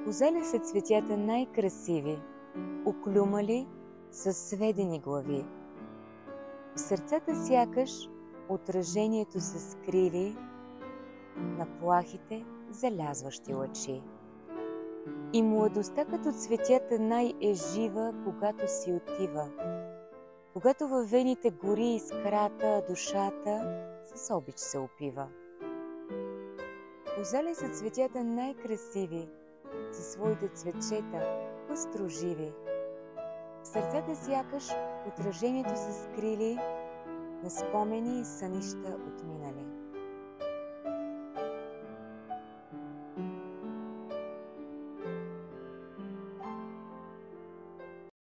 Озели са цветята най-красиви, оклюмали със сведени глави. В сърцата сякаш отражението се скрили на плахите залязващи лъчи. И младостта като цветята е жива, когато си отива, когато във вените гори искрата, а душата с обич се опива. Озели са цветята най-красиви, със своите цветчета пъстроживи. В сърцата сякаш отражението се скрили на спомени и сънища отминали.